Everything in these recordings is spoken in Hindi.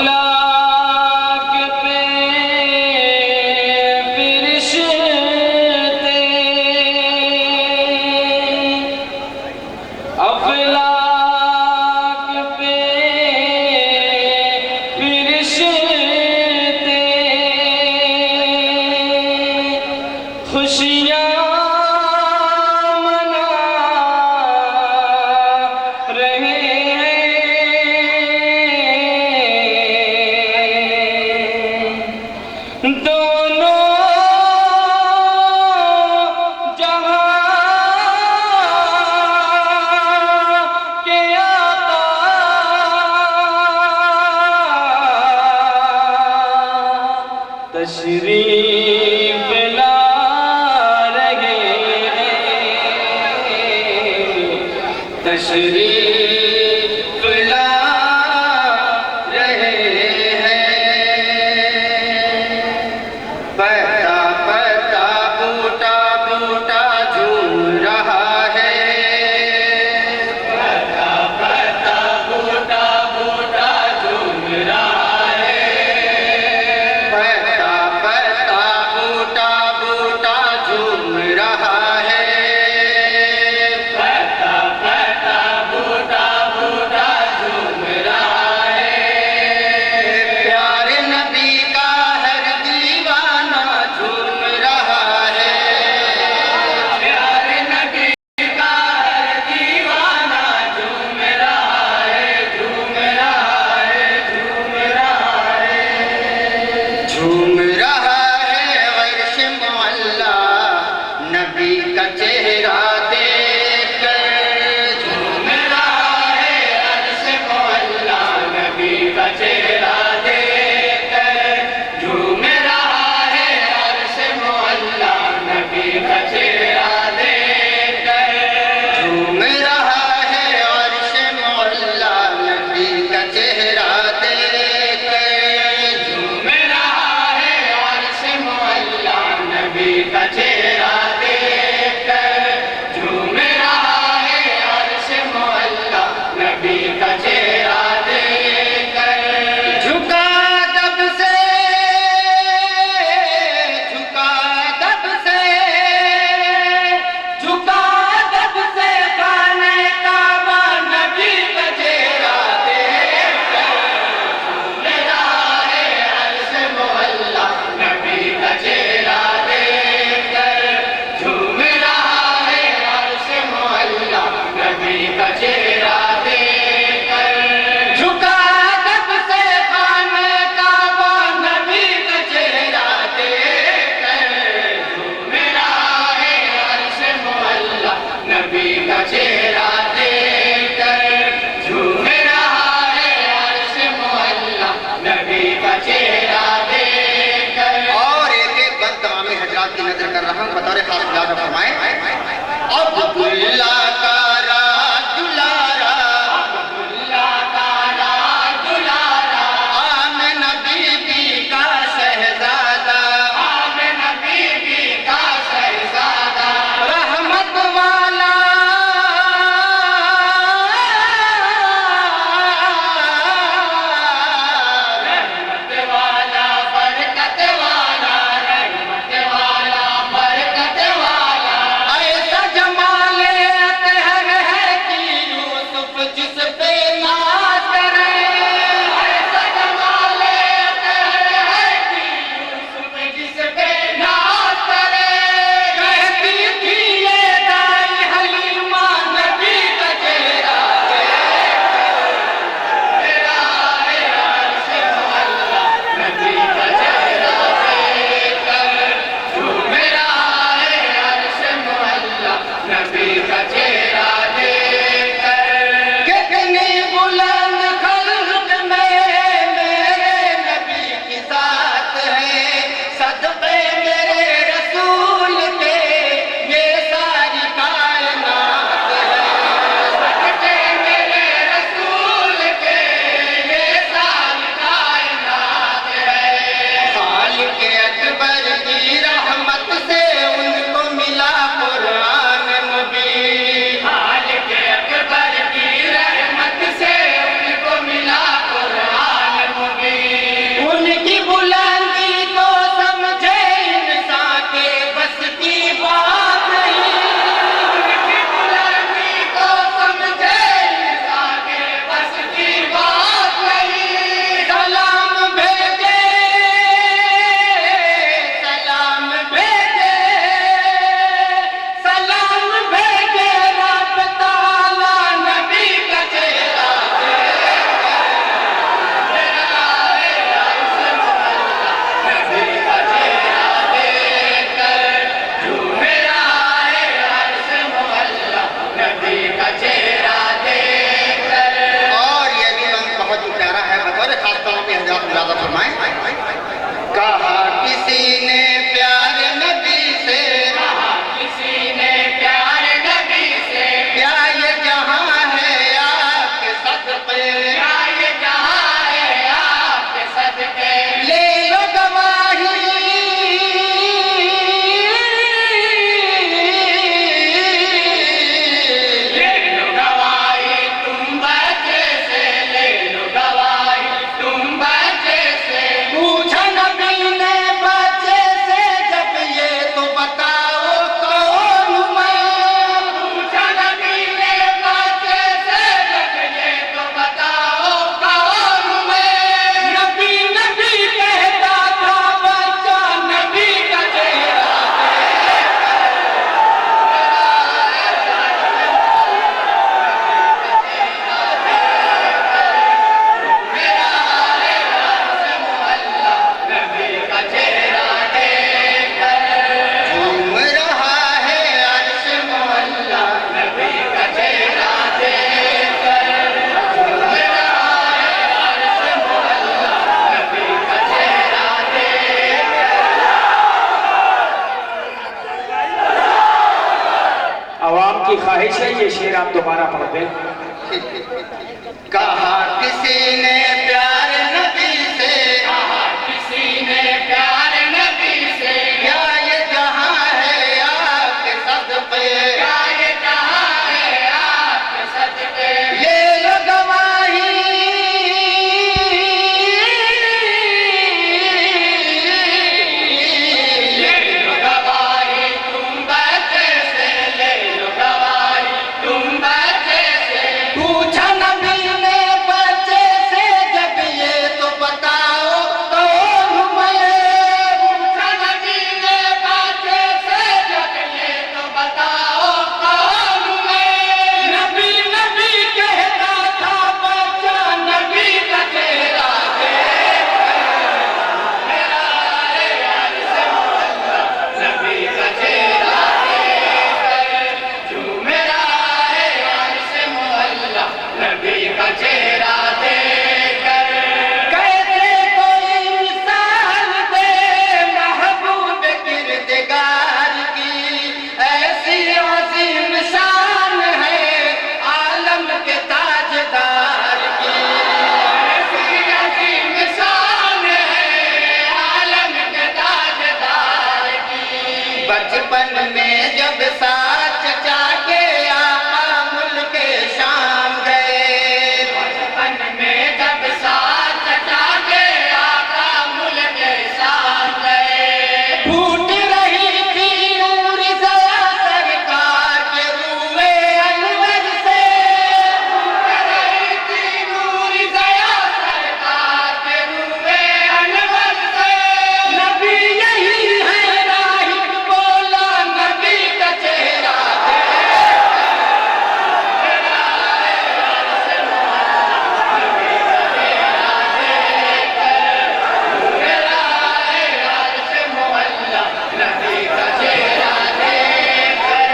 अफलाक पे फिरिश्ते, अफलाक पे फिरिश्ते खुशियाँ दोनों जहां के आका तशरीफ ला रहे हैं, तशरीफ ला रहे हैं। पता पता बूटा बूटा झूम रहा है, पता पता बूटा बूटा झूम रहा है, पता पता बूटा बूटा झूम रहा है, पता पता बूटा बूटा झूम रहा है। प्यारे नबी का हर दीवाना झूम रहा है, प्यारे नबी का हर दीवाना झूम रहा है, झूम रहा है, झूम रहा है, झूम रहा है। अर्श मुअल्ला नबी का चेहरा देखकर झूम रहा है, अर्श मुअल्ला नबी का चेहरा देखकर झूम रहा है, अर्श मुअल्ला नबी का चेहरा देखकर झूम रहा है, अर्श मुअल्ला नबी का चेहरा देखकर झूम रहा है, अर्श मुअल्ला नबी का चेहरा देखकर झूम रहा है, अर्श मुअल्ला नबी का चेहरा देखकर। झुका दब से, झुका दब से, झुका दब से खाने काबा नबी का चेहरा देखकर झूम रहा है, अर्श मुअल्ला नबी का चेहरा देखकर झूम रहा है, अर्श मुअल्ला नबी का चेहरा देखकर। झुका दब से खाने काबा नबी का चेहरा देखकर झूम रहा है, अर्श मुअल्ला नबी का चेहरा देखकर झूम रहा है, अर्श मुअल्ला नबी का चेहरा देखकर। और एक एक बात तमाम हजरात की नजर कर रहा हूँ, बतौर खास याद फरमाए। अब्दुल्ला का राज दुलारा, अब्दुल्ला का राज दुलारा, आमिना बीबी का शहजादा, आमिना बीबी का शहजादा, रहमत वाला आपकी ख्वाहिश है ये शेर आप दोबारा पढ़ दें। कहा किसी ने प्यार नबी से, कहा किसी ने प्यार नबी से, क्या ये जहां है आपके सदक़े, क्या ये जहां है आपके सदक़े, ले लो गवाही ले लो गवाही तुम बच्चे से, ले लो गवाही तुम बच्चे से। पूछा नबी ने बच्चे से जब ये तो बताओ कौन हूं मैं, पूछा नबी ने बच्चे से जब ये तो बताओ कौन हूं मैं। नबी नबी कहता था बच्चा नबी का चेहरा नबी का चेहरा देखकर जो मेरा है यार से मोहल्ला, नबी का चेहरा देखकर कैसे कोई मिसाल दे महबूब किरदगार की, ऐसी अजीम शान है आलम के ताजदार की। ऐसी अजीम शान है आलम के ताजदार की। बचपन में जब साथ चचा के आका मुल्क शाम गए, बचपन में जब साथ चचा के आका मुल्क शाम गए, फूट रही थी नूर ज़या सरकार के रूए अनवर से, रही थी नूर ज़या सरकार के रूए अनवर से। नबी यही है राहिब बोला नबी का चेहरा मेरा है यार से मोहल्ला, नबी का चेहरा देखकर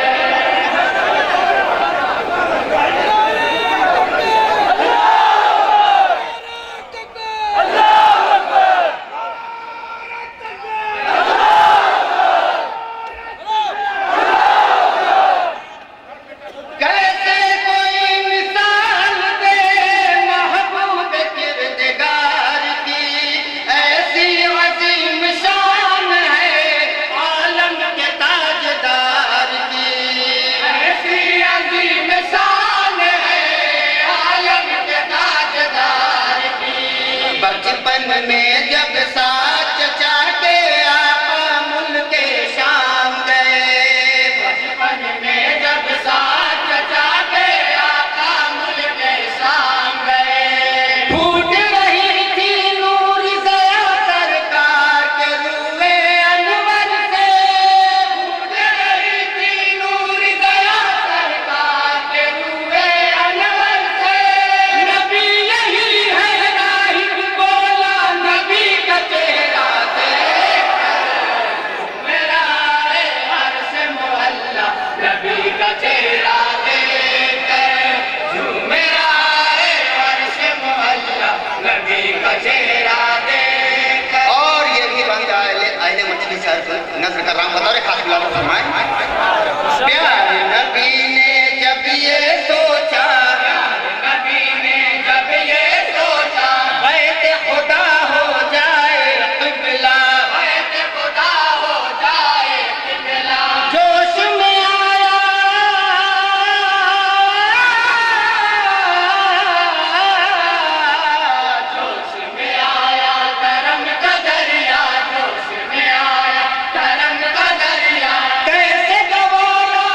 कैसे कोई मिसाल दे महबूब किरदगार की, ऐसी अजीम शान है आलम के ताजदार की। ऐसी अजीम शान है आलम के ताजदार की। बचपन में जब साथ चचा के आका मुल्क शाम गए, बचपन में जब साथ चचा के आका मुल्क शाम गए, फूट रही थी नूर ज़या सरकार के रूए अनवर से, फूट रही थी नूर ज़या सरकार के रूए अनवर से। नबी यही है राहिब बोला नबी का चेहरा मेरा है हर से मोहल्ला, नबी का चेहरा देखकर जो मेरा है हर से मोहल्ला, नबी का चेहरा देखकर। और ये भी बंद आयले मछली शहर को नजर कर रहा हूँ, बता रहे खास गुलाब फरमाए। प्यारे नबी ने जब ये सोचा, नबी ने जब ये सोचा, बैत खुदा हो जाए क़िबला, बैत खुदा हो जाए क़िबला, जोश में आया जोश में आया करम का दरिया, जोश में आया करम का दरिया। कैसे गवारा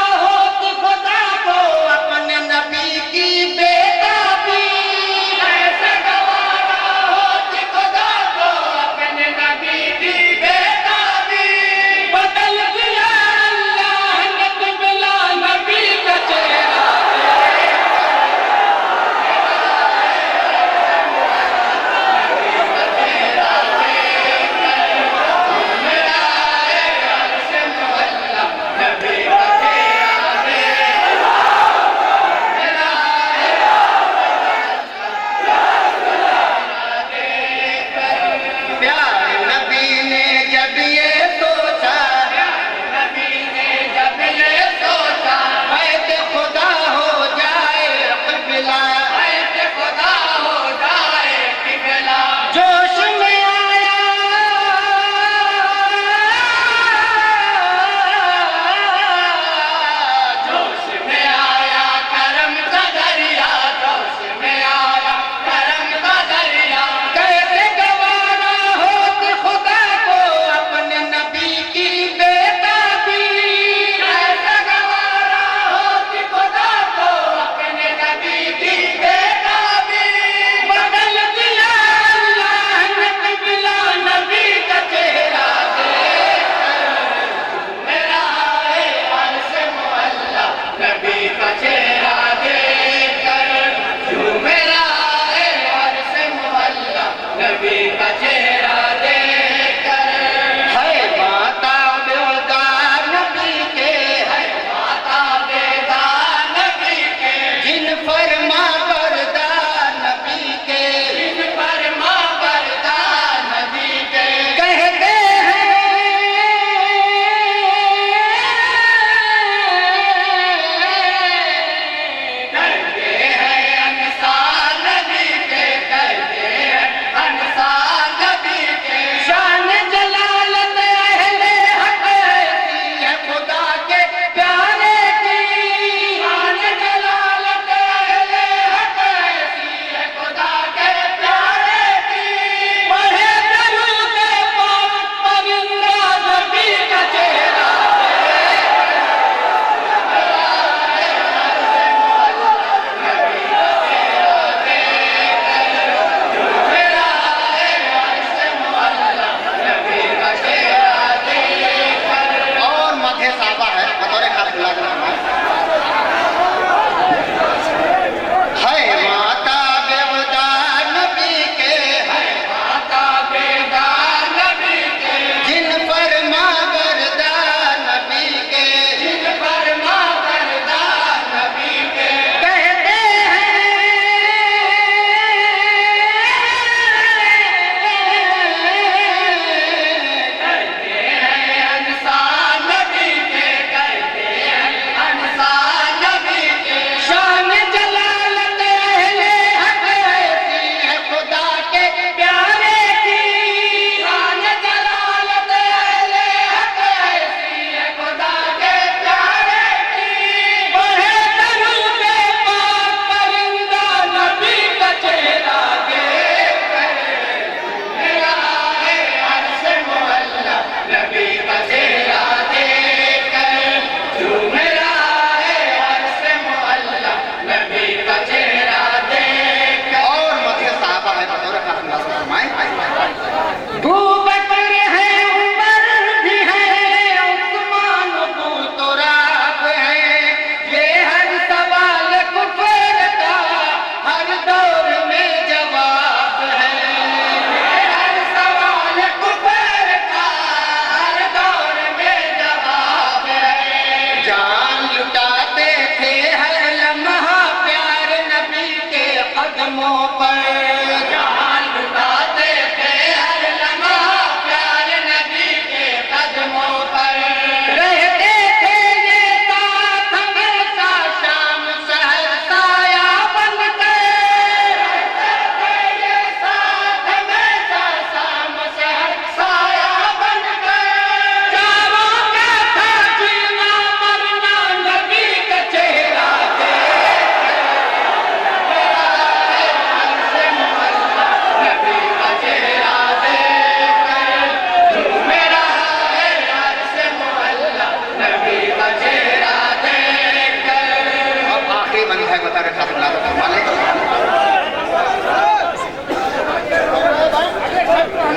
फरमाए बता रहे खास मुलाकात फरमाने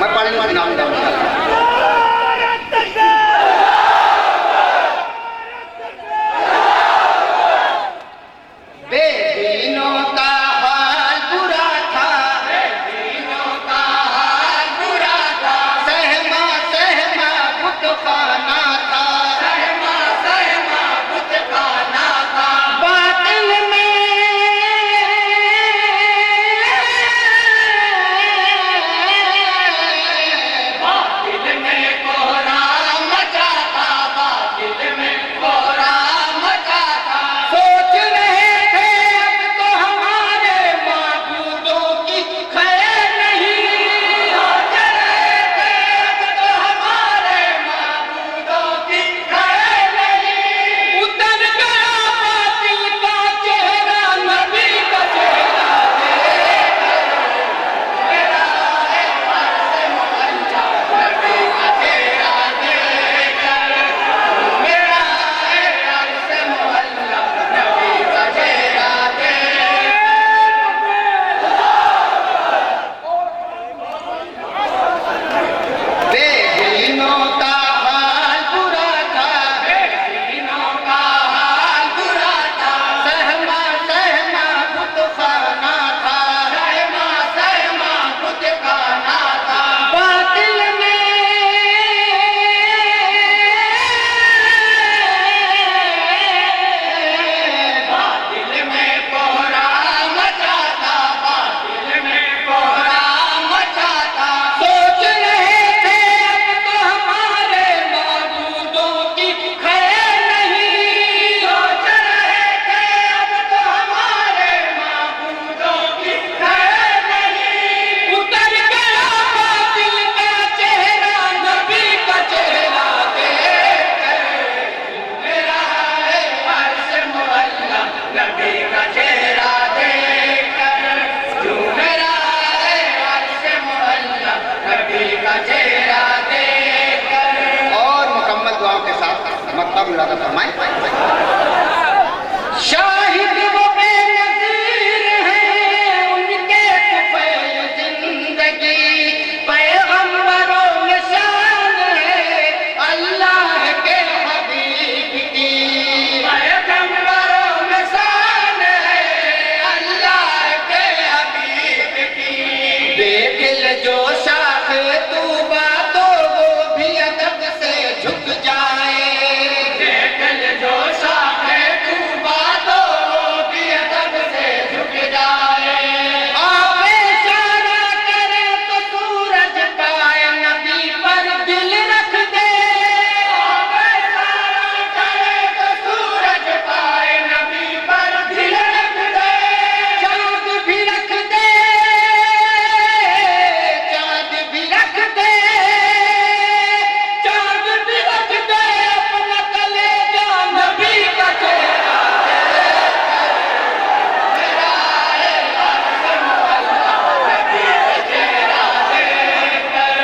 मैं पढ़ने वाले नाम जाऊंगा बेदीनों का हाल बुरा था बेदीनों का हाल बुरा था सहमा सहमा बुत खाना था सहमा सहमा बुत खाना था बातिल में बातिल में कोहरा मचा था बातिल में कोहरा मचा था सोच रहे थे अब तो हमारे माबूदों की खैर नहीं सोच रहे थे अब तो हमारे माबूदों की खैर नहीं उतर गया बातिल का चेहरा नबी का चेहरा मेरा है अर्श मुअल्ला नबी का चेहरा देखकर मेरा है अर्श मुअल्ला नबी का चेहरा बेदीनों का हाल बुरा था बेदीनों का हाल बुरा था सहमा सहमा बुत खाना था सहमा सहमा बुत खाना था बातिल में बातिल में कोहरा मचा था बातिल में कोहरा मचा था सोच रहे थे अब तो हमारे माबूदों की खैर नहीं सोच रहे थे अब तो हमारे माबूदों की खैर नहीं उतर गया बातिल का चेहरा नबी का चेहरा मेरा है अर्श मुअल्ला नबी का चेहरा देखकर जो मेरा है अर्श मुअल्ला नबी का चेहरा देखकर और मुकम्मल दुआओं के साथ मतलब मुलाकात फरमाएं शाहिद वो बेनज़ीर हैं उनके तुफ़ैल जिंदगी पैगंबरों में शान है अल्लाह के हबीब की पैगंबरों में शान है अल्लाह के हबीब की देख ले जो शाख तूबा तो वो भी अदब से झुक जाए देख ले जो शाखे तू बातों की अदब से झुक जाए आप इशारा करे तो सूरज पाए नबी पर दिल रख दे सारा करे तो सूरज पाए नबी पर दिल रख दे चाँद भी रख दे चाँद भी रख दे चाँद भी रख दे अपना कलेजा नबी का चेहरा मेरा है अर्श मुअल्ला नबी का चेहरा देखकर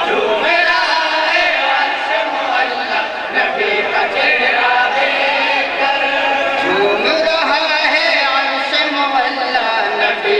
जो मेरा है अर्श मुअल्ला नबी का चेहरा देखकर झूम रहा है अर्श मुअल्ला नबी